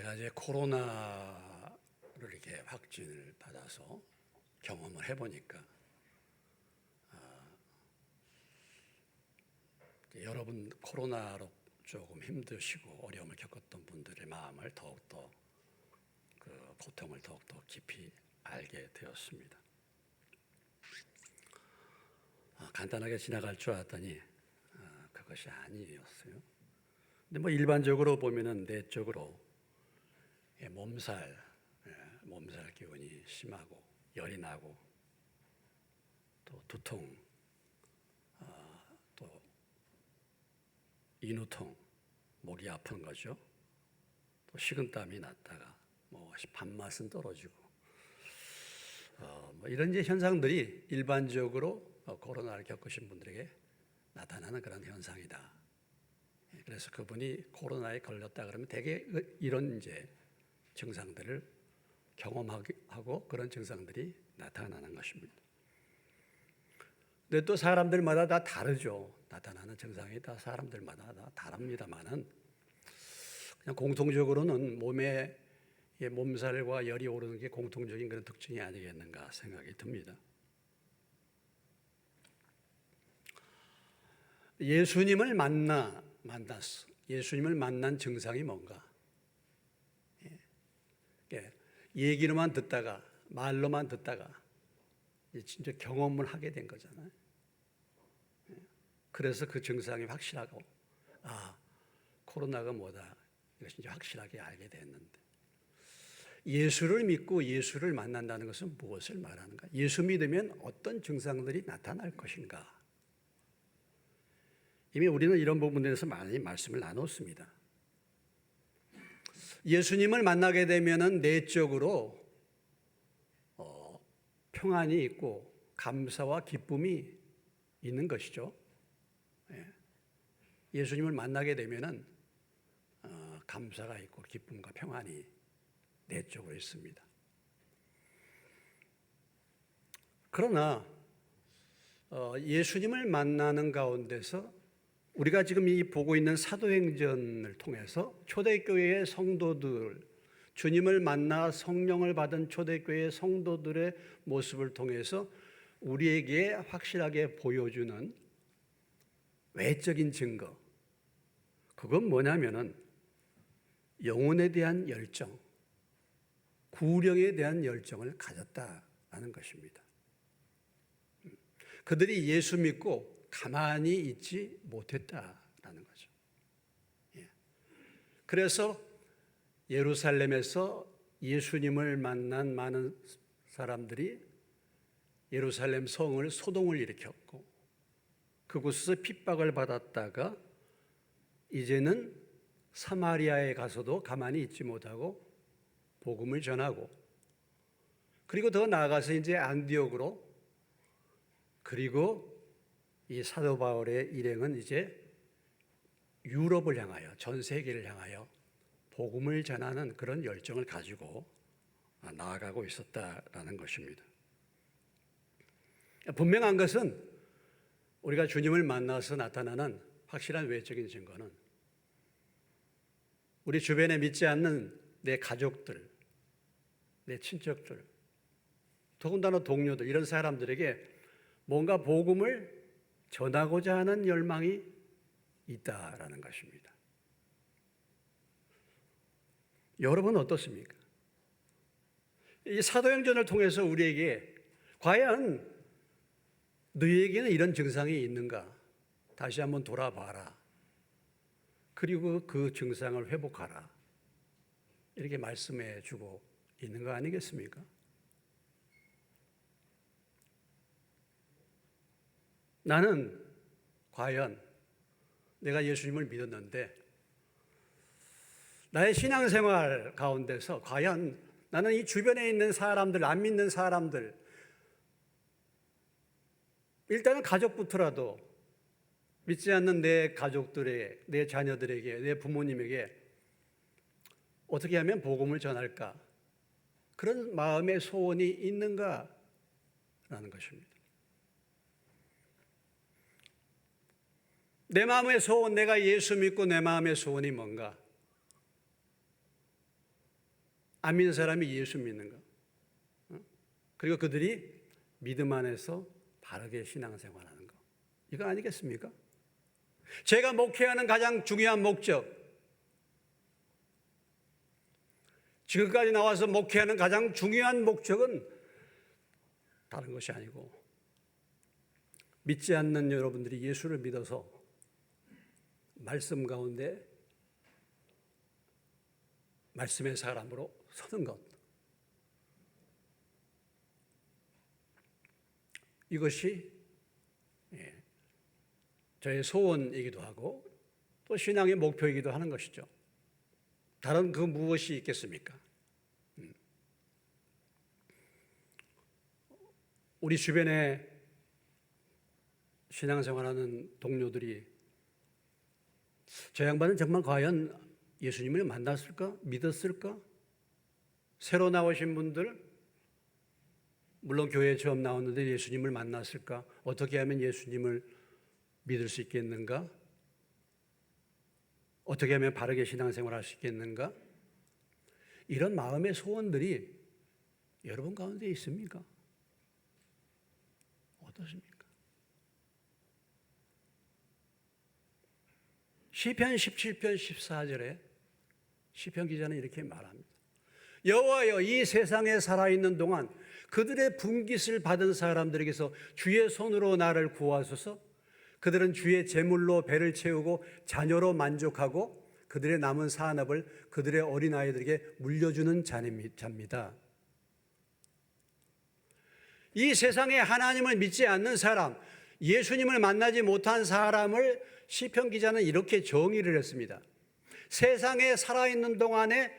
제가 이제 코로나를 이렇게 확진을 받아서 경험을 해보니까 여러분 코로나로 조금 힘드시고 어려움을 겪었던 분들의 마음을 더욱더 그 고통을 더욱더 깊이 알게 되었습니다. 간단하게 지나갈 줄 알았더니 그것이 아니었어요. 근데 뭐 일반적으로 보면은 내적으로 몸살 기운이 심하고 열이 나고 또 두통, 또 인후통, 목이 아픈 거죠. 또 식은땀이 났다가 뭐 밥맛은 떨어지고 뭐 이런 이제 현상들이 일반적으로 코로나를 겪으신 분들에게 나타나는 그런 현상이다. 그래서 그분이 코로나에 걸렸다 그러면 대개 이런 이제 증상들을 경험하고 그런 증상들이 나타나는 것입니다. 근데 또 사람들마다 다 다르죠. 나타나는 증상이 다 사람들마다 다 다릅니다만은 그냥 공통적으로는 몸에 몸살과 열이 오르는 게 공통적인 그런 특징이 아니겠는가 생각이 듭니다. 예수님을 만났어. 예수님을 만난 증상이 뭔가? 얘기로만 듣다가 말로만 듣다가 진짜 경험을 하게 된 거잖아요. 그래서 그 증상이 확실하고 코로나가 뭐다 이것이 이제 확실하게 알게 됐는데 예수를 믿고 예수를 만난다는 것은 무엇을 말하는가? 예수 믿으면 어떤 증상들이 나타날 것인가? 이미 우리는 이런 부분에 대해서 많이 말씀을 나눴습니다. 예수님을 만나게 되면은 내적으로 평안이 있고 감사와 기쁨이 있는 것이죠. 예수님을 만나게 되면은 감사가 있고 기쁨과 평안이 내적으로 있습니다. 그러나 예수님을 만나는 가운데서 우리가 지금 이 보고 있는 사도행전을 통해서 초대교회의 성도들, 주님을 만나 성령을 받은 초대교회의 성도들의 모습을 통해서 우리에게 확실하게 보여주는 외적인 증거, 그건 뭐냐면은 영혼에 대한 열정, 구령에 대한 열정을 가졌다라는 것입니다. 그들이 예수 믿고 가만히 있지 못했다라는 거죠. 그래서 예루살렘에서 예수님을 만난 많은 사람들이 예루살렘 성을 소동을 일으켰고 그곳에서 핍박을 받았다가 이제는 사마리아에 가서도 가만히 있지 못하고 복음을 전하고 그리고 더 나아가서 이제 안디옥으로 그리고 이 사도 바울의 일행은 이제 유럽을 향하여 전 세계를 향하여 복음을 전하는 그런 열정을 가지고 나아가고 있었다라는 것입니다. 분명한 것은 우리가 주님을 만나서 나타나는 확실한 외적인 증거는 우리 주변에 믿지 않는 내 가족들, 내 친척들, 더군다나 동료들 이런 사람들에게 뭔가 복음을 전하고자 하는 열망이 있다라는 것입니다. 여러분은 어떻습니까? 이 사도행전을 통해서 우리에게 과연 너희에게는 이런 증상이 있는가? 다시 한번 돌아봐라. 그리고 그 증상을 회복하라. 이렇게 말씀해 주고 있는 거 아니겠습니까? 나는 과연 내가 예수님을 믿었는데 나의 신앙생활 가운데서 과연 나는 이 주변에 있는 사람들, 안 믿는 사람들, 일단은 가족부터라도 믿지 않는 내 가족들에게, 내 자녀들에게, 내 부모님에게 어떻게 하면 복음을 전할까? 그런 마음의 소원이 있는가라는 것입니다. 내 마음의 소원, 내가 예수 믿고 내 마음의 소원이 뭔가? 안 믿는 사람이 예수 믿는 거. 그리고 그들이 믿음 안에서 바르게 신앙생활하는 거. 이거 아니겠습니까? 제가 목회하는 가장 중요한 목적, 지금까지 나와서 목회하는 가장 중요한 목적은 다른 것이 아니고 믿지 않는 여러분들이 예수를 믿어서 말씀 가운데 말씀의 사람으로 서는 것. 이것이 저의 소원이기도 하고 또 신앙의 목표이기도 하는 것이죠. 다른 그 무엇이 있겠습니까? 우리 주변에 신앙생활하는 동료들이 저 양반은 정말 과연 예수님을 만났을까? 믿었을까? 새로 나오신 분들, 물론 교회에 처음 나왔는데 예수님을 만났을까? 어떻게 하면 예수님을 믿을 수 있겠는가? 어떻게 하면 바르게 신앙생활을 할 수 있겠는가? 이런 마음의 소원들이 여러분 가운데 있습니까? 어떻습니까? 시편 17편 14절에 시편 기자는 이렇게 말합니다. 여호와여, 이 세상에 살아있는 동안 그들의 분깃을 받은 사람들에게서 주의 손으로 나를 구하소서. 그들은 주의 재물로 배를 채우고 자녀로 만족하고 그들의 남은 산업을 그들의 어린아이들에게 물려주는 자입니다. 이 세상에 하나님을 믿지 않는 사람, 예수님을 만나지 못한 사람을 시편 기자는 이렇게 정의를 했습니다. 세상에 살아있는 동안에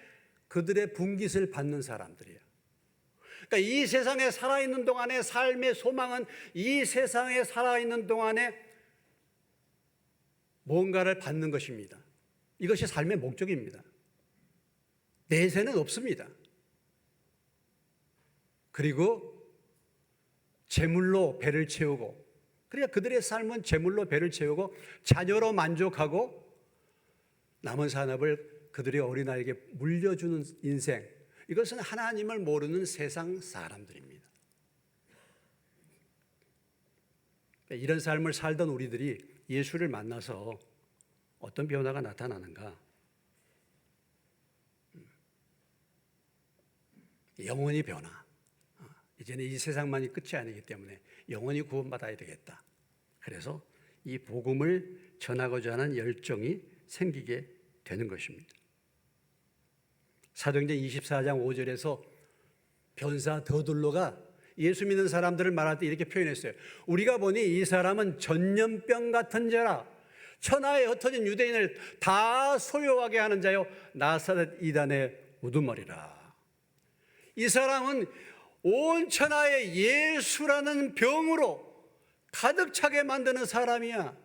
그들의 분깃을 받는 사람들이에요. 그러니까 이 세상에 살아있는 동안의 삶의 소망은 이 세상에 살아있는 동안에 뭔가를 받는 것입니다. 이것이 삶의 목적입니다. 내세는 없습니다. 그리고 재물로 배를 채우고, 그러니까 그들의 삶은 재물로 배를 채우고 자녀로 만족하고 남은 산업을 그들의 어린아이에게 물려주는 인생, 이것은 하나님을 모르는 세상 사람들입니다. 이런 삶을 살던 우리들이 예수를 만나서 어떤 변화가 나타나는가? 영원히 변화. 이제는 이 세상만이 끝이 아니기 때문에 영원히 구원받아야 되겠다. 그래서 이 복음을 전하고자 하는 열정이 생기게 되는 것입니다. 사도행전 24장 5절에서 변사 더둘로가 예수 믿는 사람들을 말할 때 이렇게 표현했어요. 우리가 보니 이 사람은 전염병 같은 자라, 천하에 흩어진 유대인을 다 소요하게 하는 자요 나사렛 이단의 우두머리라. 이 사람은 온 천하에 예수라는 병으로 가득 차게 만드는 사람이야.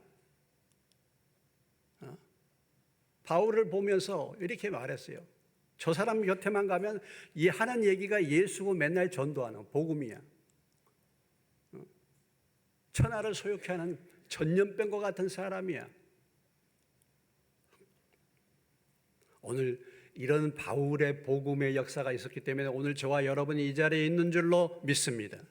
바울을 보면서 이렇게 말했어요. 저 사람 곁에만 가면 이 하는 얘기가 예수고 맨날 전도하는 복음이야. 천하를 소욕해 하는 전염병과 같은 사람이야. 오늘 이런 바울의 복음의 역사가 있었기 때문에 오늘 저와 여러분이 이 자리에 있는 줄로 믿습니다.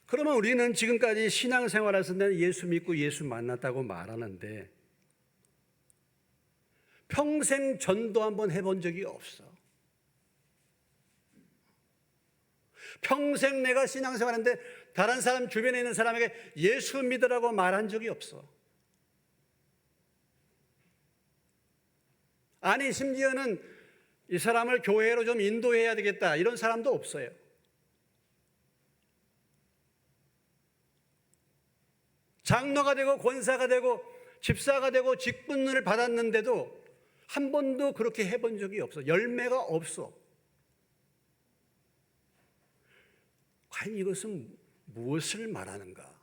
그러면 우리는 지금까지 신앙생활에서 예수 믿고 예수 만났다고 말하는데 평생 전도 한번 해본 적이 없어. 평생 내가 신앙생활하는데 다른 사람 주변에 있는 사람에게 예수 믿으라고 말한 적이 없어. 아니 심지어는 이 사람을 교회로 좀 인도해야 되겠다 이런 사람도 없어요. 장로가 되고 권사가 되고 집사가 되고 직분을 받았는데도 한 번도 그렇게 해본 적이 없어. 열매가 없어. 과연 이것은 무엇을 말하는가?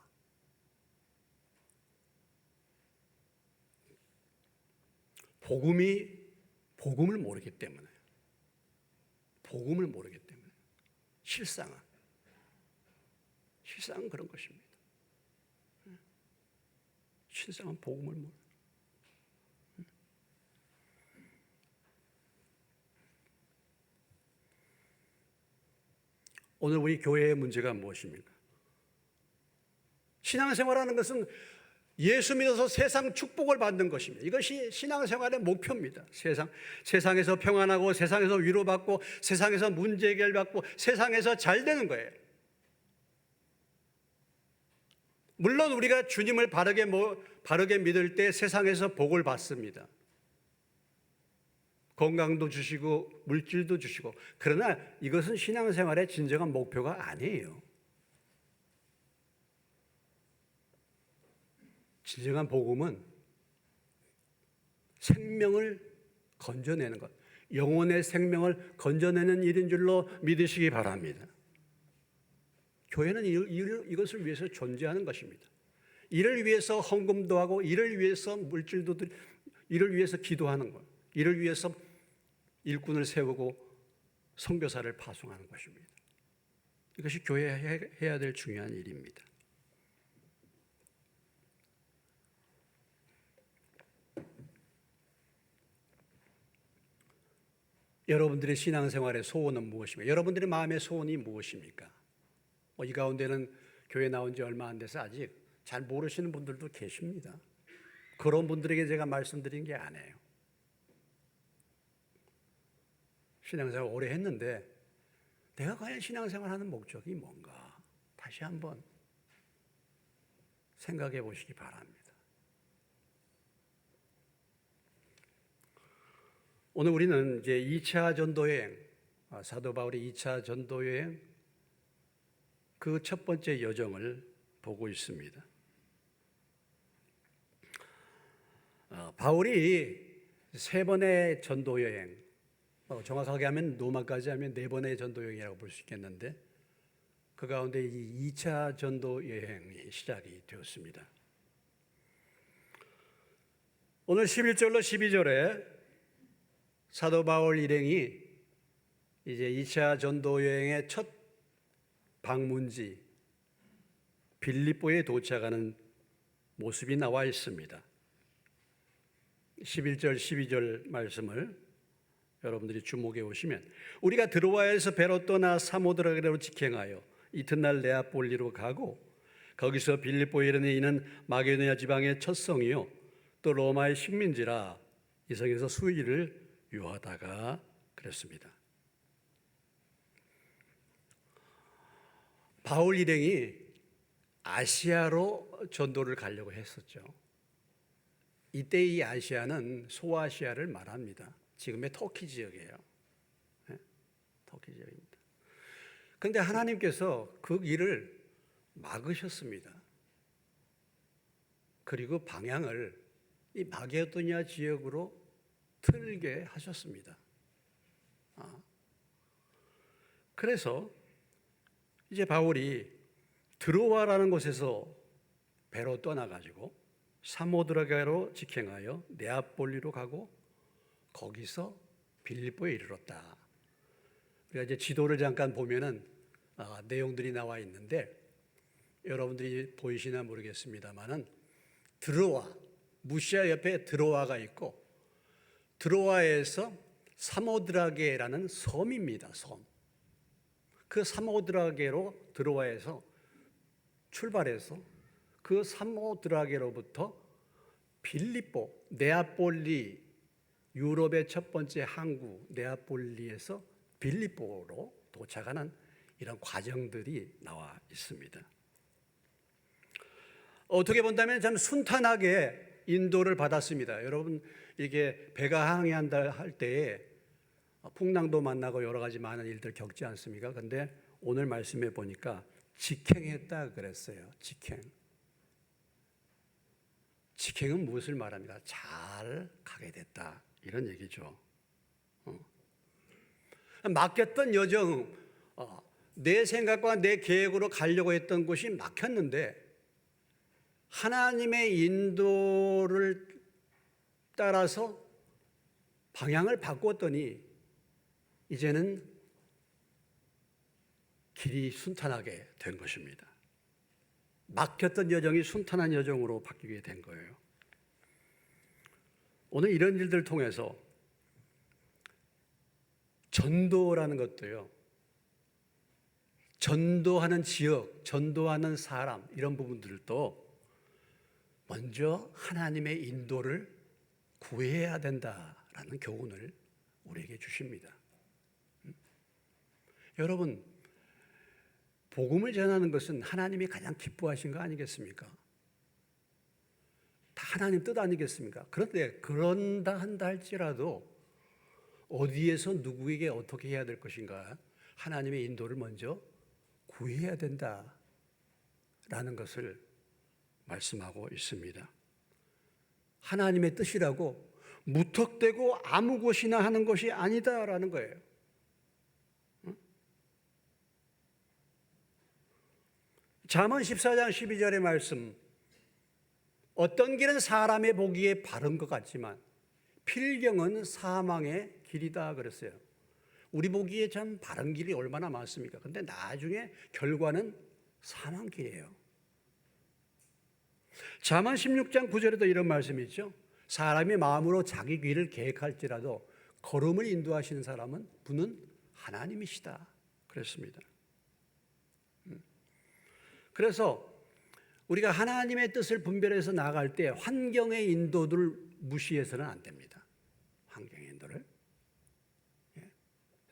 복음을 모르기 때문에. 복음을 모르기 때문에. 실상은 그런 것입니다. 실상은 복음을 모르. 오늘 우리 교회의 문제가 무엇입니까? 신앙생활하는 것은 예수 믿어서 세상 축복을 받는 것입니다. 이것이 신앙생활의 목표입니다. 세상에서 평안하고 세상에서 위로받고 세상에서 문제 해결받고 세상에서 잘 되는 거예요. 물론 우리가 주님을 바르게 믿을 때 세상에서 복을 받습니다. 건강도 주시고 물질도 주시고, 그러나 이것은 신앙생활의 진정한 목표가 아니에요. 진정한 복음은 생명을 건져내는 것, 영혼의 생명을 건져내는 일인 줄로 믿으시기 바랍니다. 교회는 이것을 위해서 존재하는 것입니다. 이를 위해서 헌금도 하고, 이를 위해서 물질도 드리고, 이를 위해서 기도하는 것, 이를 위해서 일꾼을 세우고 선교사를 파송하는 것입니다. 이것이 교회에 해야 될 중요한 일입니다. 여러분들의 신앙생활의 소원은 무엇입니까? 여러분들의 마음의 소원이 무엇입니까? 이 가운데는 교회 나온 지 얼마 안 돼서 아직 잘 모르시는 분들도 계십니다. 그런 분들에게 제가 말씀드린 게 아니에요. 신앙생활 오래 했는데 내가 과연 신앙생활 하는 목적이 뭔가 다시 한번 생각해 보시기 바랍니다. 오늘 우리는 이제 2차 전도여행, 사도 바울의 2차 전도여행 그 첫 번째 여정을 보고 있습니다. 바울이 3번의 전도여행, 정확하게 하면 로마까지 하면 4번의 전도여행이라고 볼 수 있겠는데, 그 가운데 이 2차 전도여행이 시작이 되었습니다. 오늘 11절로 12절에 사도 바울 일행이 이제 2차 전도 여행의 첫 방문지 빌립보에 도착하는 모습이 나와 있습니다. 11절, 12절 말씀을 여러분들이 주목해 보시면, 우리가 드로아에서 배로 떠나 사모드라게로 직행하여 이튿날 네아폴리로 가고 거기서 빌립보에 이르니 이는 마게도냐 지방의 첫 성이요 또 로마의 식민지라 이 성에서 수일을 유하다가 그랬습니다. 바울 일행이 아시아로 전도를 가려고 했었죠. 이때 이 아시아는 소아시아를 말합니다. 지금의 터키 지역이에요. 네? 터키 지역입니다. 그런데 하나님께서 그 길을 막으셨습니다. 그리고 방향을 이 마게도냐 지역으로 틀게 하셨습니다. 그래서 이제 바울이 드로아라는 곳에서 배로 떠나가지고 사모드라게로 직행하여 네아폴리로 가고 거기서 빌립보에 이르렀다. 우리가 이제 지도를 잠깐 보면은 내용들이 나와 있는데 여러분들이 보이시나 모르겠습니다만은 드로아, 무시아 옆에 드로아가 있고 드로아에서 사모드라게라는 섬입니다. 섬. 그 사모드라게로 드로아에서 출발해서 그 사모드라게로부터 빌립보, 네아폴리, 유럽의 첫 번째 항구 네아폴리에서 빌립보로 도착하는 이런 과정들이 나와 있습니다. 어떻게 본다면 참 순탄하게 인도를 받았습니다. 여러분, 이게 배가 항해한다 할 때에 풍랑도 만나고 여러 가지 많은 일들 겪지 않습니까? 근데 오늘 말씀해 보니까 직행했다 그랬어요. 직행은 무엇을 말합니다? 잘 가게 됐다 이런 얘기죠. 막혔던 여정, 내 생각과 내 계획으로 가려고 했던 곳이 막혔는데 하나님의 인도를 따라서 방향을 바꿨더니 이제는 길이 순탄하게 된 것입니다. 막혔던 여정이 순탄한 여정으로 바뀌게 된 거예요. 오늘 이런 일들을 통해서 전도라는 것도요, 전도하는 지역, 전도하는 사람 이런 부분들도 먼저 하나님의 인도를 구해야 된다라는 교훈을 우리에게 주십니다. 여러분, 복음을 전하는 것은 하나님이 가장 기뻐하신 거 아니겠습니까? 다 하나님 뜻 아니겠습니까? 그런데 그런다 한다 할지라도 어디에서 누구에게 어떻게 해야 될 것인가? 하나님의 인도를 먼저 구해야 된다라는 것을 말씀하고 있습니다. 하나님의 뜻이라고 무턱대고 아무 것이나 하는 것이 아니다라는 거예요. 잠언 14장 12절의 말씀, 어떤 길은 사람의 보기에 바른 것 같지만 필경은 사망의 길이다 그랬어요. 우리 보기에 참 바른 길이 얼마나 많습니까? 근데 나중에 결과는 사망길이에요. 잠언 16장 9절에도 이런 말씀이 있죠. 사람이 마음으로 자기 길을 계획할지라도 걸음을 인도하시는 사람은 분은 하나님이시다 그랬습니다. 그래서 우리가 하나님의 뜻을 분별해서 나아갈 때 환경의 인도를 무시해서는 안 됩니다. 환경의 인도를.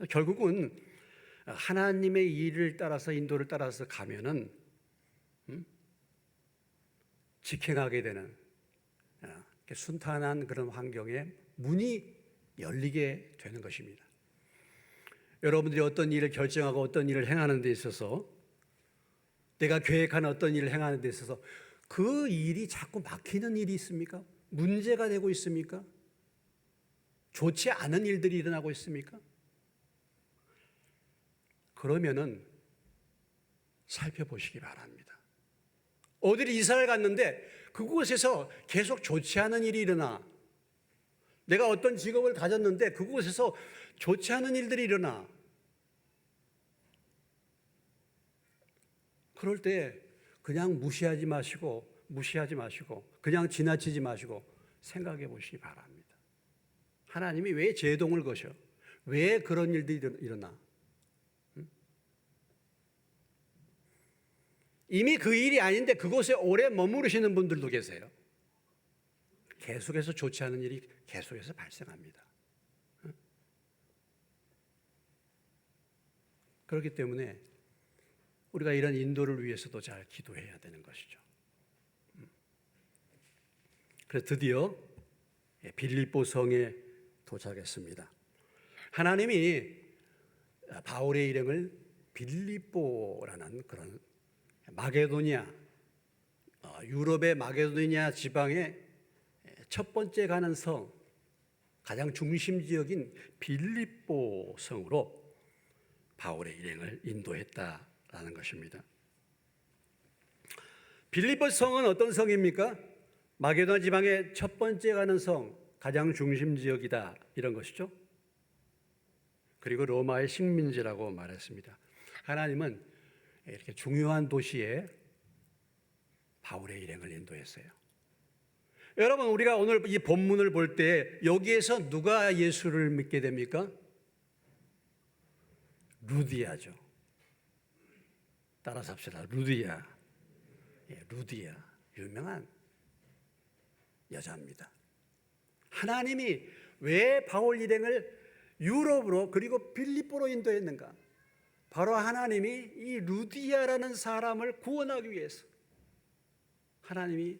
결국은 하나님의 일을 따라서 인도를 따라서 가면은 직행하게 되는 순탄한 그런 환경에 문이 열리게 되는 것입니다. 여러분들이 어떤 일을 결정하고 어떤 일을 행하는 데 있어서 내가 계획하는 어떤 일을 행하는 데 있어서 그 일이 자꾸 막히는 일이 있습니까? 문제가 되고 있습니까? 좋지 않은 일들이 일어나고 있습니까? 그러면은 살펴보시기 바랍니다. 어디를 이사를 갔는데 그곳에서 계속 좋지 않은 일이 일어나. 내가 어떤 직업을 가졌는데 그곳에서 좋지 않은 일들이 일어나. 그럴 때 그냥 무시하지 마시고 그냥 지나치지 마시고 생각해 보시기 바랍니다. 하나님이 왜 제동을 거셔? 왜 그런 일들이 일어나? 이미 그 일이 아닌데 그곳에 오래 머무르시는 분들도 계세요. 계속해서 좋지 않은 일이 계속해서 발생합니다. 그렇기 때문에 우리가 이런 인도를 위해서도 잘 기도해야 되는 것이죠. 그래서 드디어 빌립보 성에 도착했습니다. 하나님이 바울의 일행을 빌립보라는 그런 마게도니아, 유럽의 마게도니아 지방의 첫 번째 가는 성, 가장 중심 지역인 빌립보 성으로 바울의 일행을 인도했다라는 것입니다. 빌립보 성은 어떤 성입니까? 마게도니아 지방의 첫 번째 가는 성, 가장 중심 지역이다 이런 것이죠. 그리고 로마의 식민지라고 말했습니다. 하나님은 이렇게 중요한 도시에 바울의 일행을 인도했어요. 여러분, 우리가 오늘 이 본문을 볼 때 여기에서 누가 예수를 믿게 됩니까? 루디아죠. 따라서 합시다. 루디아. 루디아. 유명한 여자입니다. 하나님이 왜 바울 일행을 유럽으로 그리고 빌립보로 인도했는가? 바로 하나님이 이 루디아라는 사람을 구원하기 위해서 하나님이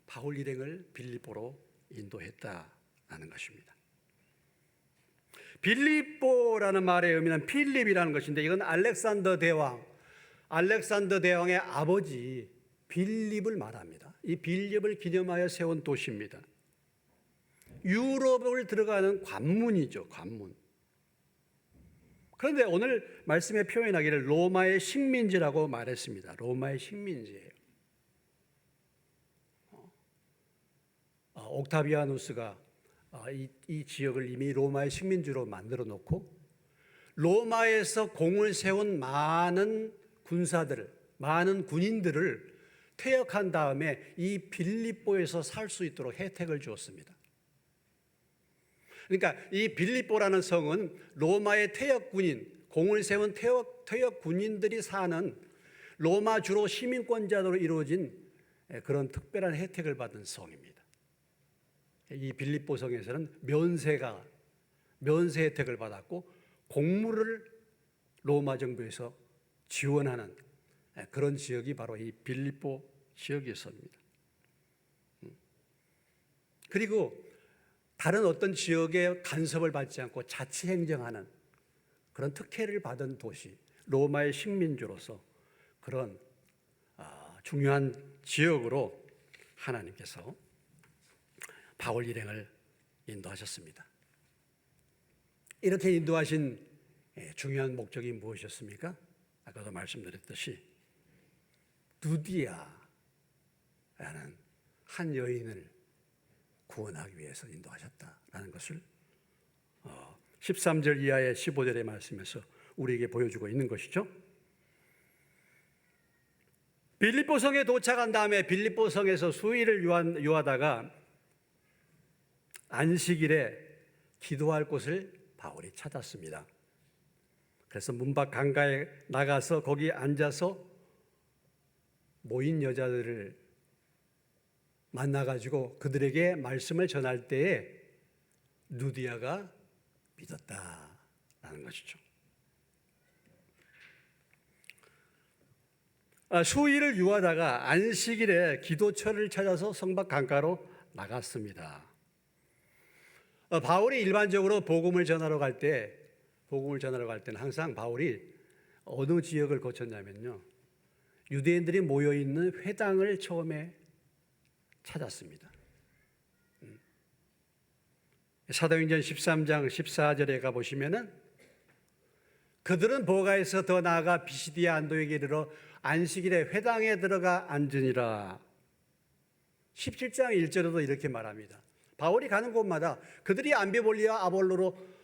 바울 일행을 빌립보로 인도했다라는 것입니다. 빌립보라는 말의 의미는 필립이라는 것인데 이건 알렉산더 대왕의 아버지 빌립을 말합니다. 이 빌립을 기념하여 세운 도시입니다. 유럽을 들어가는 관문이죠, 관문. 그런데 오늘 말씀에 표현하기를 로마의 식민지라고 말했습니다. 로마의 식민지예요. 옥타비아누스가 이 지역을 이미 로마의 식민지로 만들어 놓고 로마에서 공을 세운 많은 군사들을, 많은 군인들을 퇴역한 다음에 이 빌립보에서 살 수 있도록 혜택을 주었습니다. 그러니까 이 빌립보라는 성은 로마의 퇴역 군인, 공을 세운 퇴역 군인들이 사는 로마 주로 시민권자로 이루어진 그런 특별한 혜택을 받은 성입니다. 이 빌립보 성에서는 면세 혜택을 받았고 공무를 로마 정부에서 지원하는 그런 지역이 바로 이 빌립보 지역이었습니다. 그리고 다른 어떤 지역에 간섭을 받지 않고 자치 행정하는 그런 특혜를 받은 도시, 로마의 식민지로서 그런 중요한 지역으로 하나님께서 바울 일행을 인도하셨습니다. 이렇게 인도하신 중요한 목적이 무엇이었습니까? 아까도 말씀드렸듯이 누디아라는 한 여인을 구원하기 위해서 인도하셨다라는 것을 13절 이하의 15절의 말씀에서 우리에게 보여주고 있는 것이죠. 빌립보 성에 도착한 다음에 빌립보 성에서 수일을 유하다가 안식일에 기도할 곳을 바울이 찾았습니다. 그래서 문밖 강가에 나가서 거기 앉아서 모인 여자들을 만나가지고 그들에게 말씀을 전할 때에 누디아가 믿었다라는 것이죠. 수일을 유하다가 안식일에 기도처를 찾아서 성밖 강가로 나갔습니다. 바울이 일반적으로 복음을 전하러 갈 때는 항상 바울이 어느 지역을 거쳤냐면요, 유대인들이 모여 있는 회당을 처음에 찾았습니다. 사도행전 13장 14절에 가 보시면은 그들은 보가에서 더 나아가 비시디아 안도에게 이르러 안식일에 회당에 들어가 앉으니라. 17장 1절에도 이렇게 말합니다. 바울이 가는 곳마다 그들이 암비볼리와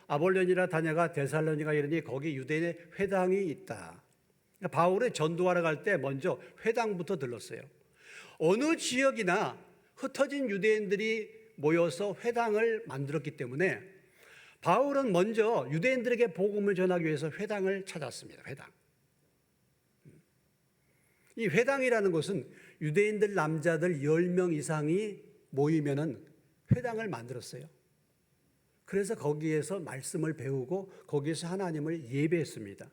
아볼론이라 다녀가 데살로니가 이르니 거기 유대인의 회당이 있다. 그러니까 바울이 전도하러 갈 때 먼저 회당부터 들렀어요. 어느 지역이나 흩어진 유대인들이 모여서 회당을 만들었기 때문에 바울은 먼저 유대인들에게 복음을 전하기 위해서 회당을 찾았습니다. 회당. 이 회당이라는 것은 유대인들 남자들 10명 이상이 모이면은 회당을 만들었어요. 그래서 거기에서 말씀을 배우고 거기에서 하나님을 예배했습니다.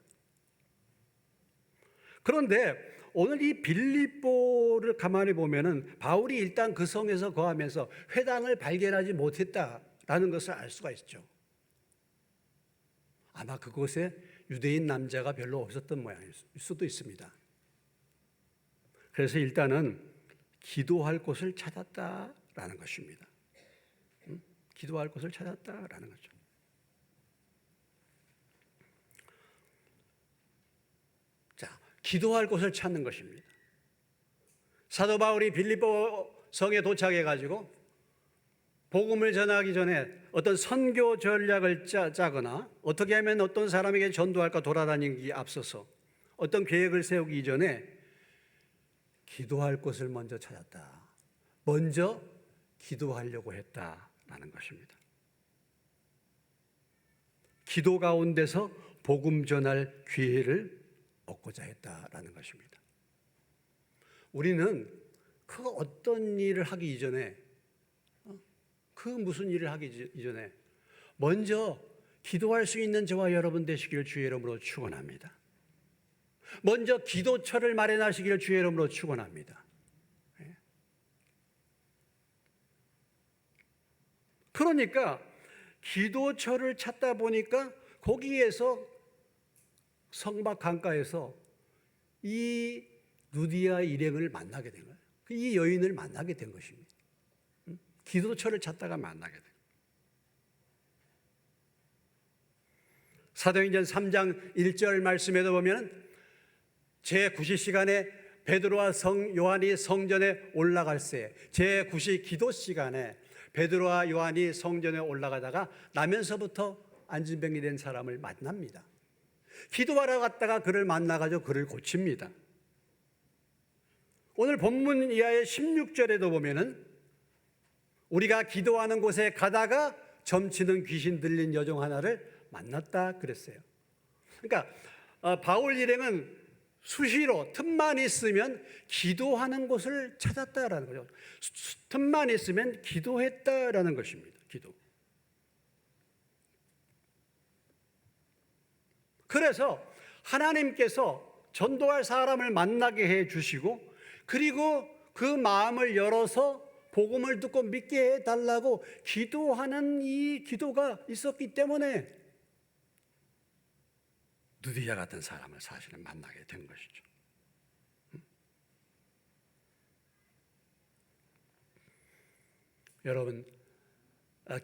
그런데 오늘 이 빌립보를 가만히 보면은 바울이 일단 그 성에서 거하면서 회당을 발견하지 못했다라는 것을 알 수가 있죠. 아마 그곳에 유대인 남자가 별로 없었던 모양일 수도 있습니다. 그래서 일단은 기도할 곳을 찾았다라는 것입니다. 기도할 곳을 찾았다라는 거죠. 자, 기도할 곳을 찾는 것입니다. 사도 바울이 빌립보 성에 도착해 가지고 복음을 전하기 전에 어떤 선교 전략을 짜거나 어떻게 하면 어떤 사람에게 전도할까 돌아다니기 앞서서 어떤 계획을 세우기 이전에 기도할 곳을 먼저 찾았다. 먼저 기도하려고 했다라는 것입니다. 기도 가운데서 복음 전할 기회를 얻고자 했다라는 것입니다. 우리는 그 어떤 일을 하기 이전에 그 무슨 일을 하기 이전에 먼저 기도할 수 있는 저와 여러분 되시기를 주의 이름으로 축원합니다. 먼저 기도처를 마련하시기를 주의 이름으로 축원합니다. 그러니까 기도처를 찾다 보니까 거기에서 성막 강가에서 이 누디아 일행을 만나게 된 거예요. 이 여인을 만나게 된 것입니다. 기도처를 찾다가 만나게 된 거예요. 사도행전 3장 1절 말씀에도 보면 제9시 시간에 베드로와 요한이 성전에 올라갈 때 제9시 기도 시간에 베드로와 요한이 성전에 올라가다가 나면서부터 안진병이 된 사람을 만납니다. 기도하러 갔다가 그를 만나가지고 그를 고칩니다. 오늘 본문 이하의 16절에도 보면은 우리가 기도하는 곳에 가다가 점치는 귀신 들린 여종 하나를 만났다 그랬어요. 그러니까 바울 일행은 수시로 틈만 있으면 기도하는 곳을 찾았다라는 거죠. 틈만 있으면 기도했다라는 것입니다. 기도. 그래서 하나님께서 전도할 사람을 만나게 해 주시고, 그리고 그 마음을 열어서 복음을 듣고 믿게 해 달라고 기도하는 이 기도가 있었기 때문에 누디야 같은 사람을 사실은 만나게 된 것이죠. 여러분,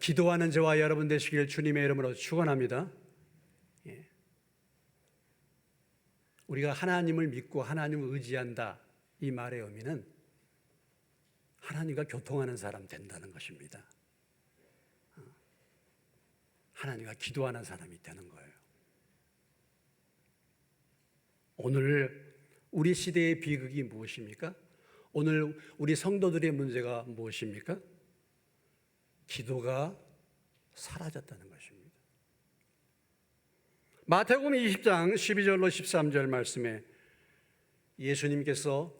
기도하는 저와 여러분 되시길 주님의 이름으로 축원합니다. 우리가 하나님을 믿고 하나님을 의지한다, 이 말의 의미는 하나님과 교통하는 사람 된다는 것입니다. 하나님과 기도하는 사람이 되는 거예요. 오늘 우리 시대의 비극이 무엇입니까? 오늘 우리 성도들의 문제가 무엇입니까? 기도가 사라졌다는 것입니다. 마태복음 20장 12절로 13절 말씀에 예수님께서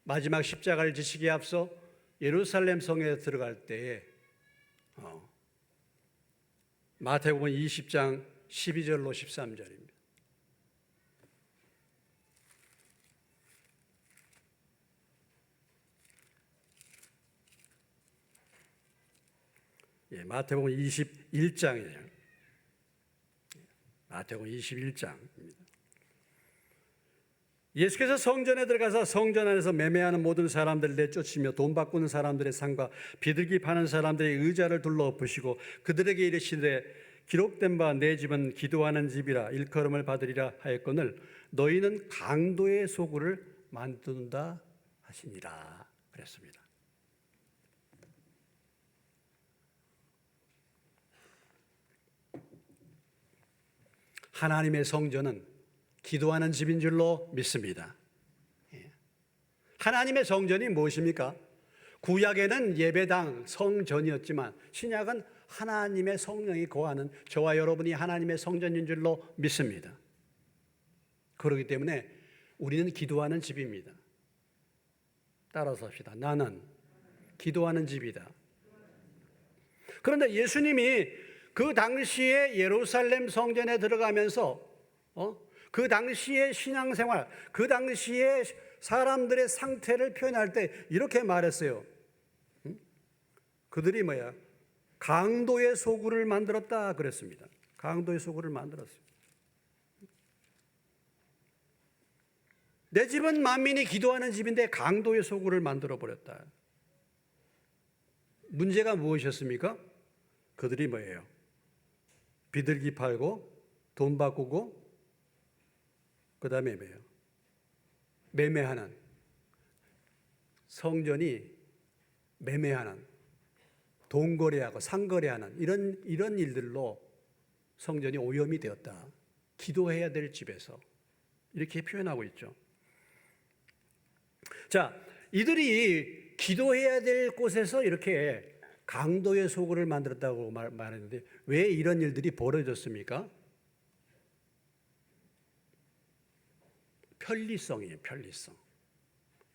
마지막 십자가를 지시기에 앞서 예루살렘 성에 들어갈 때에 마태복음 20장 12절로 13절입니다. 마태복음 21장이에요. 마태복음 21장입니다. 예수께서 성전에 들어가서 성전 안에서 매매하는 모든 사람들을 내쫓으며 돈 바꾸는 사람들의 상과 비둘기 파는 사람들의 의자를 둘러엎으시고 그들에게 이르시되 기록된 바 내 집은 기도하는 집이라 일컬음을 받으리라 하였거늘 너희는 강도의 소굴을 만든다 하시니라 그랬습니다. 하나님의 성전은 기도하는 집인 줄로 믿습니다. 하나님의 성전이 무엇입니까? 구약에는 예배당, 성전이었지만 신약은 하나님의 성령이 거하는 저와 여러분이 하나님의 성전인 줄로 믿습니다. 그렇기 때문에 우리는 기도하는 집입니다. 따라서 합시다. 나는 기도하는 집이다. 그런데 예수님이 그 당시에 예루살렘 성전에 들어가면서 그 당시의 신앙생활, 그 당시에 사람들의 상태를 표현할 때 이렇게 말했어요. 그들이 강도의 소굴을 만들었다 그랬습니다. 강도의 소굴을 만들었어요. 내 집은 만민이 기도하는 집인데 강도의 소굴을 만들어 버렸다. 문제가 무엇이었습니까? 그들이 뭐예요? 비둘기 팔고 돈 바꾸고 그 다음에 뭐예요? 매매하는, 성전이 매매하는, 돈 거래하고 상거래하는 이런 일들로 성전이 오염이 되었다. 기도해야 될 집에서 이렇게 표현하고 있죠. 자, 이들이 기도해야 될 곳에서 이렇게 강도의 소굴을 만들었다고 말했는데 왜 이런 일들이 벌어졌습니까? 편리성이에요. 편리성.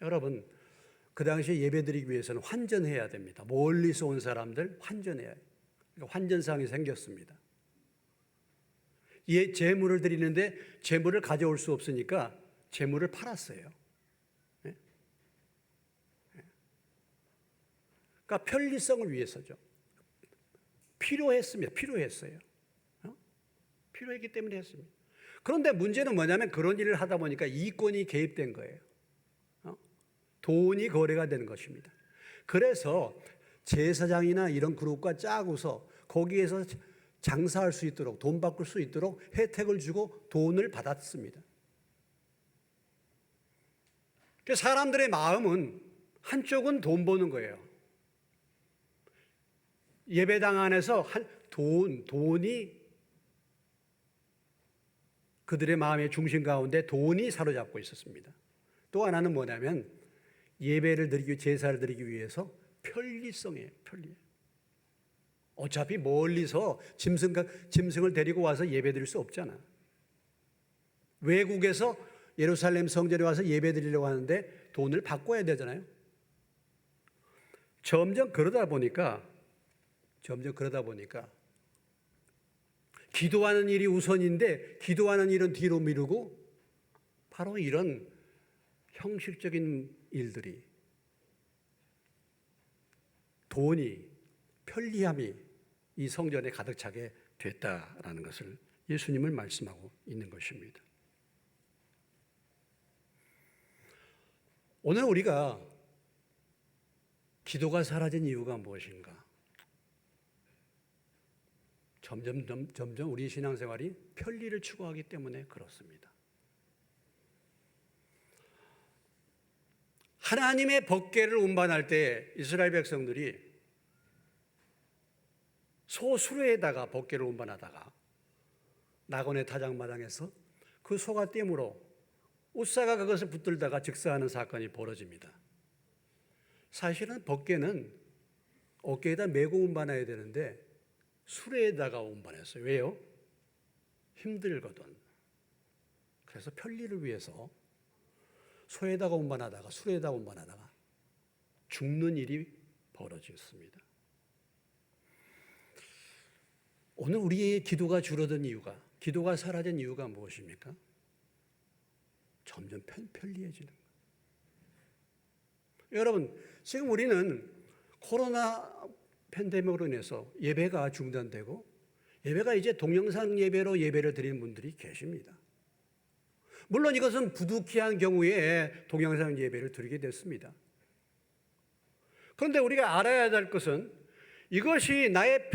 여러분, 그 당시에 예배드리기 위해서는 환전해야 됩니다. 멀리서 온 사람들 환전해야 해요. 그러니까 환전상이 생겼습니다. 제물을 드리는데 제물을 가져올 수 없으니까 제물을 팔았어요. 그러니까 편리성을 위해서죠. 필요했습니다. 필요했어요. 필요했기 때문에 했습니다. 그런데 문제는 뭐냐면 그런 일을 하다 보니까 이권이 개입된 거예요. 돈이 거래가 되는 것입니다. 그래서 제사장이나 이런 그룹과 짜고서 거기에서 장사할 수 있도록, 돈 바꿀 수 있도록 혜택을 주고 돈을 받았습니다. 사람들의 마음은 한쪽은 돈 버는 거예요. 예배당 안에서 돈이 그들의 마음의 중심 가운데 돈이 사로잡고 있었습니다. 또 하나는 뭐냐면 예배를 드리기, 제사를 드리기 위해서 편리성이에요. 편리. 어차피 멀리서 짐승을 데리고 와서 예배 드릴 수 없잖아. 외국에서 예루살렘 성전에 와서 예배 드리려고 하는데 돈을 바꿔야 되잖아요. 점점 그러다 보니까 기도하는 일이 우선인데 기도하는 일은 뒤로 미루고 바로 이런 형식적인 일들이, 돈이, 편리함이 이 성전에 가득 차게 됐다라는 것을 예수님을 말씀하고 있는 것입니다. 오늘 우리가 기도가 사라진 이유가 무엇인가? 점점 우리 신앙생활이 편리를 추구하기 때문에 그렇습니다. 하나님의 법궤를 운반할 때 이스라엘 백성들이 소 수레에다가 법궤를 운반하다가 나곤의 타작마당에서 그 소가 땜으로 웃사가 그것을 붙들다가 즉사하는 사건이 벌어집니다. 사실은 법궤는 어깨에다 메고 운반해야 되는데 수레에다가 운반했어요. 왜요? 힘들거든. 그래서 편리를 위해서 소에다가 운반하다가 수레에다가 운반하다가 죽는 일이 벌어졌습니다. 오늘 우리의 기도가 줄어든 이유가, 기도가 사라진 이유가 무엇입니까? 점점 편리해지는 거예요. 여러분, 지금 우리는 코로나 팬데믹으로 인해서 예배가 중단되고 예배가 이제 동영상 예배로 예배를 드리는 분들이 계십니다. 물론 이것은 부득이한 경우에 동영상 예배를 드리게 됐습니다. 그런데 우리가 알아야 될 것은 이것이 나의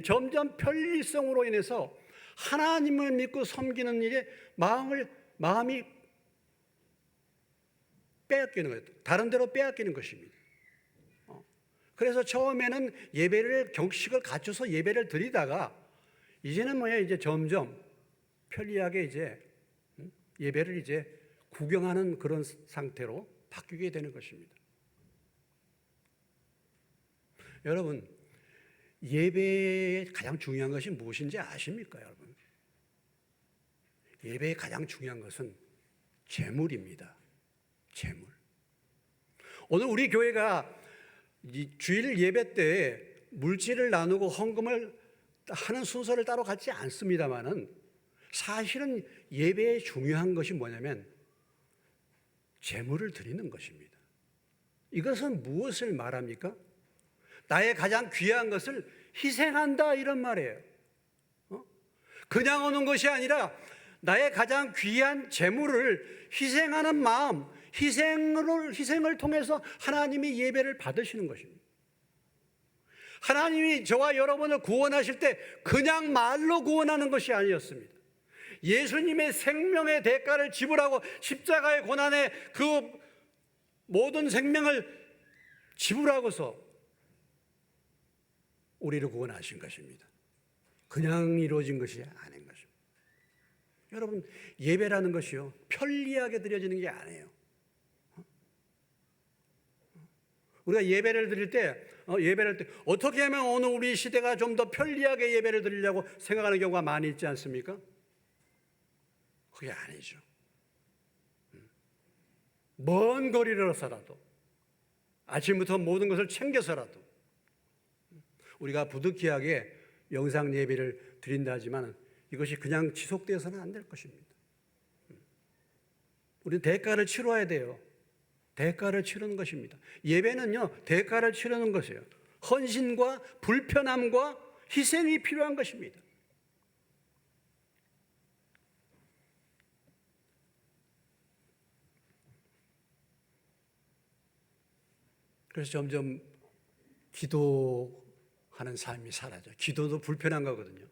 점점 편리성으로 인해서 하나님을 믿고 섬기는 일에 마음이 빼앗기는 거예요. 다른 데로 빼앗기는 것입니다. 그래서 처음에는 예배를 경식을 갖춰서 예배를 드리다가 이제는 이제 점점 편리하게 이제 예배를 이제 구경하는 그런 상태로 바뀌게 되는 것입니다. 여러분, 예배의 가장 중요한 것이 무엇인지 아십니까, 여러분? 예배의 가장 중요한 것은 재물입니다. 재물. 오늘 우리 교회가 이 주일 예배 때 물질을 나누고 헌금을 하는 순서를 따로 갖지 않습니다만은 사실은 예배에 중요한 것이 뭐냐면 재물을 드리는 것입니다. 이것은 무엇을 말합니까? 나의 가장 귀한 것을 희생한다 이런 말이에요. 그냥 오는 것이 아니라 나의 가장 귀한 재물을 희생하는 마음, 희생을 통해서 하나님이 예배를 받으시는 것입니다. 하나님이 저와 여러분을 구원하실 때 그냥 말로 구원하는 것이 아니었습니다. 예수님의 생명의 대가를 지불하고 십자가의 고난에 그 모든 생명을 지불하고서 우리를 구원하신 것입니다. 그냥 이루어진 것이 아닌 것입니다. 여러분, 예배라는 것이요, 편리하게 드려지는 게 아니에요. 우리가 예배를 드릴 때 어떻게 하면 오늘 우리 시대가 좀 더 편리하게 예배를 드리려고 생각하는 경우가 많이 있지 않습니까? 그게 아니죠. 먼 거리로서라도 아침부터 모든 것을 챙겨서라도 우리가 부득이하게 영상 예배를 드린다 하지만 이것이 그냥 지속되어서는 안 될 것입니다. 우리는 대가를 치러야 돼요. 대가를 치르는 것입니다. 예배는요, 대가를 치르는 것이에요. 헌신과 불편함과 희생이 필요한 것입니다. 그래서 점점 기도하는 삶이 사라져요. 기도도 불편한 거거든요.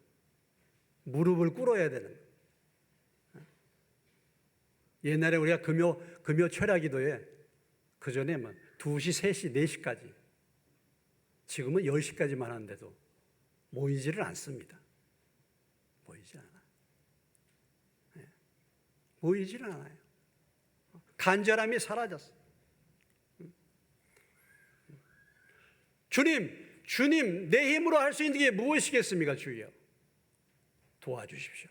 무릎을 꿇어야 되는 거예요. 옛날에 우리가 금요 철야 기도에 그 전에 2시, 3시, 4시까지, 지금은 10시까지만 하는데도 모이지를 않습니다. 모이지 않아요. 모이지를 않아요. 간절함이 사라졌어요. 주님, 내 힘으로 할 수 있는 게 무엇이겠습니까, 주여? 도와주십시오.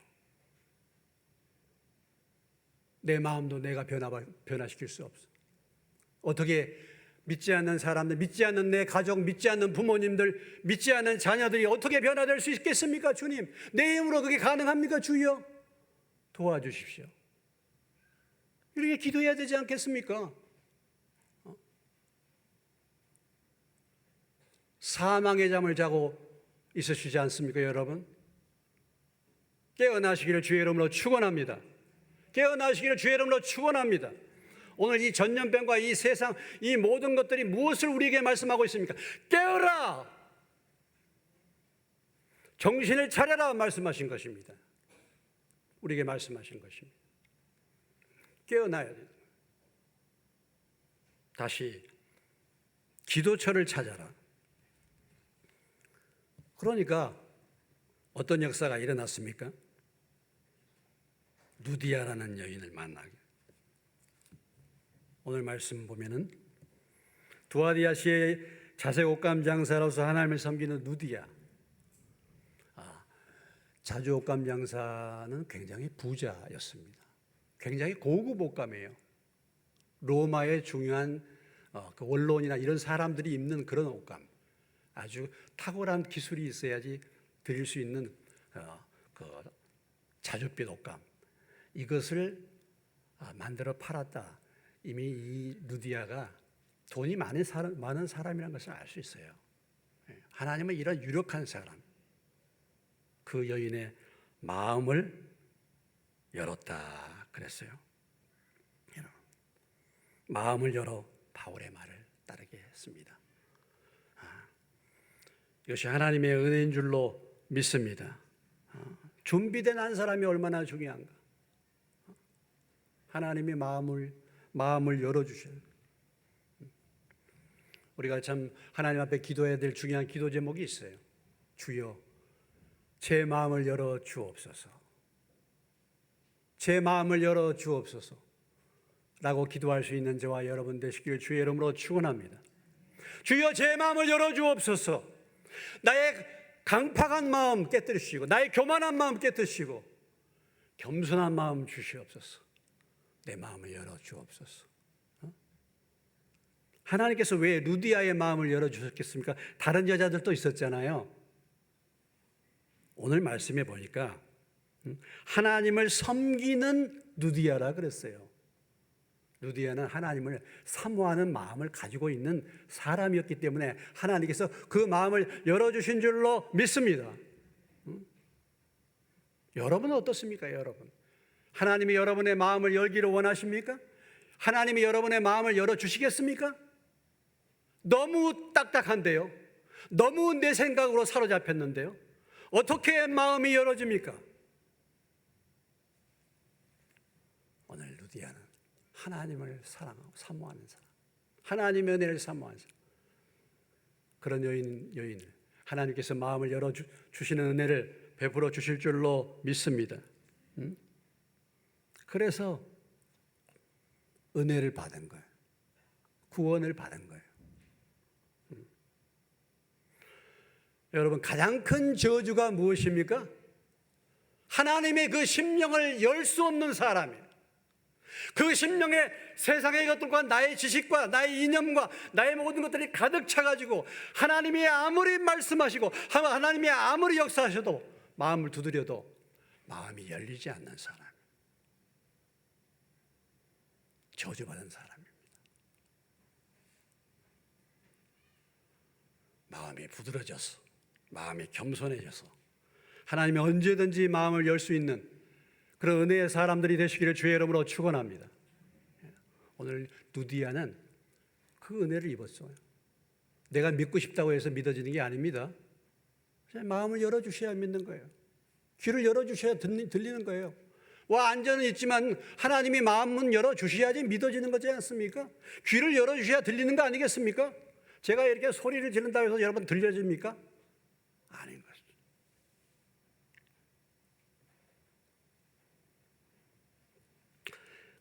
내 마음도 내가 변화시킬 수 없어. 어떻게 믿지 않는 사람들, 믿지 않는 내 가족, 믿지 않는 부모님들, 믿지 않는 자녀들이 어떻게 변화될 수 있겠습니까? 주님, 내 힘으로 그게 가능합니까? 주여, 도와주십시오. 이렇게 기도해야 되지 않겠습니까? 사망의 잠을 자고 있으시지 않습니까, 여러분? 깨어나시기를 주의 이름으로 축원합니다. 깨어나시기를 주의 이름으로 축원합니다. 오늘 이 전염병과 이 세상, 이 모든 것들이 무엇을 우리에게 말씀하고 있습니까? 깨어라! 정신을 차려라 말씀하신 것입니다. 우리에게 말씀하신 것입니다. 깨어나야 됩니다. 다시 기도처를 찾아라. 그러니까 어떤 역사가 일어났습니까? 누디아라는 여인을 만나게. 오늘 말씀 보면은 두아디아시의 자색 옷감 장사로서 하나님을 섬기는 누디아. 자주 옷감 장사는 굉장히 부자였습니다. 굉장히 고급 옷감이에요. 로마의 중요한 그 원로원이나 이런 사람들이 입는 그런 옷감. 아주 탁월한 기술이 있어야지 드릴 수 있는 그 자줏빛 옷감. 이것을 만들어 팔았다. 이미 이 누디아가 돈이 많은 사람이라는 것을 알 수 있어요. 하나님은 이런 유력한 사람, 그 여인의 마음을 열었다 그랬어요. 마음을 열어 바울의 말을 따르게 했습니다. 이것이 하나님의 은혜인 줄로 믿습니다. 준비된 한 사람이 얼마나 중요한가. 하나님의 마음을 열어주셔요. 우리가 참 하나님 앞에 기도해야 될 중요한 기도 제목이 있어요. 주여, 제 마음을 열어 주옵소서. 제 마음을 열어 주옵소서. 라고 기도할 수 있는 저와 여러분 되시길 주의 이름으로 축원합니다. 주여, 제 마음을 열어 주옵소서. 나의 강팍한 마음 깨뜨리시고, 나의 교만한 마음 깨뜨리시고, 겸손한 마음 주시옵소서. 내 마음을 열어 주옵소서. 하나님께서 왜 루디아의 마음을 열어 주셨겠습니까? 다른 여자들도 있었잖아요. 오늘 말씀해 보니까 하나님을 섬기는 루디아라 그랬어요. 루디아는 하나님을 사모하는 마음을 가지고 있는 사람이었기 때문에 하나님께서 그 마음을 열어주신 줄로 믿습니다. 여러분은 어떻습니까, 여러분? 하나님이 여러분의 마음을 열기를 원하십니까? 하나님이 여러분의 마음을 열어주시겠습니까? 너무 딱딱한데요. 너무 내 생각으로 사로잡혔는데요. 어떻게 마음이 열어집니까? 오늘 루디아는 하나님을 사랑하고 사모하는 사람, 하나님의 은혜를 사모하는 사람, 그런 여인을 하나님께서 마음을 열어주시는 은혜를 베풀어 주실 줄로 믿습니다. 그래서 은혜를 받은 거예요. 구원을 받은 거예요. 여러분, 가장 큰 저주가 무엇입니까? 하나님의 그 심령을 열 수 없는 사람이에요. 그 심령에 세상의 것들과 나의 지식과 나의 이념과 나의 모든 것들이 가득 차가지고 하나님이 아무리 말씀하시고 하나님이 아무리 역사하셔도 마음을 두드려도 마음이 열리지 않는 사람, 저주받은 사람입니다. 마음이 부드러져서, 마음이 겸손해져서 하나님이 언제든지 마음을 열 수 있는 그런 은혜의 사람들이 되시기를 주의 이름으로 축원합니다. 오늘 누디아는 그 은혜를 입었어요. 내가 믿고 싶다고 해서 믿어지는 게 아닙니다. 마음을 열어주셔야 믿는 거예요. 귀를 열어주셔야 들리는 거예요. 안전은 있지만 하나님이 마음은 열어주셔야지 믿어지는 거지 않습니까? 귀를 열어주셔야 들리는 거 아니겠습니까? 제가 이렇게 소리를 지른다고 해서 여러분 들려집니까? 아닌 것입니다.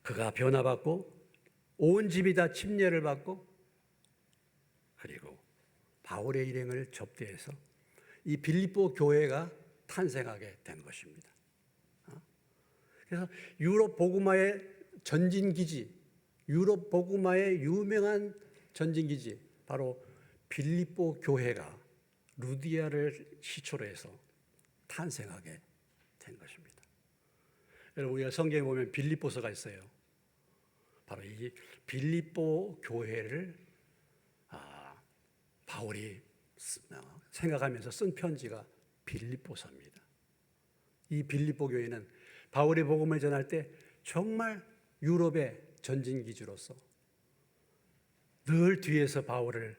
그가 변화받고 온 집이 다 침례를 받고 그리고 바울의 일행을 접대해서 이 빌립보 교회가 탄생하게 된 것입니다. 그래서 유럽 복음화의 전진기지, 유럽 복음화의 유명한 전진기지, 바로 빌립보 교회가 루디아를 시초로 해서 탄생하게 된 것입니다. 여러분, 우리가 성경에 보면 빌립보서가 있어요. 바로 이 빌립보 교회를 바울이 생각하면서 쓴 편지가 빌립보서입니다. 이 빌립보 교회는 바울의 복음을 전할 때 정말 유럽의 전진기지로서 늘 뒤에서 바울을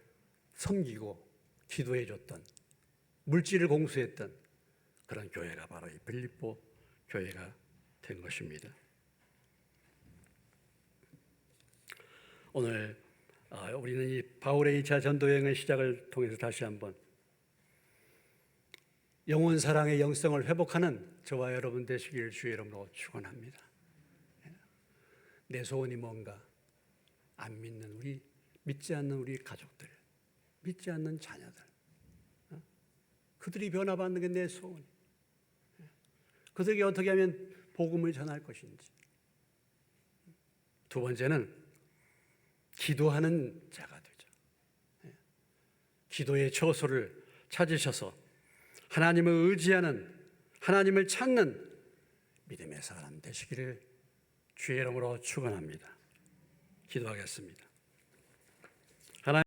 섬기고 기도해 줬던, 물질을 공수했던 그런 교회가 바로 이 빌립보 교회가 된 것입니다. 오늘 우리는 이 바울의 2차 전도여행의 시작을 통해서 다시 한번 영혼 사랑의 영성을 회복하는 저와 여러분 되시길 주의 이름으로 축원합니다. 내 소원이 뭔가? 안 믿는 우리, 믿지 않는 우리 가족들, 믿지 않는 자녀들, 그들이 변화받는 게 내 소원. 그들에게 어떻게 하면 복음을 전할 것인지. 두 번째는 기도하는 자가 되죠. 기도의 처소를 찾으셔서 하나님을 의지하는, 하나님을 찾는 믿음의 사람 되시기를 주의 이름으로 축원합니다. 기도하겠습니다.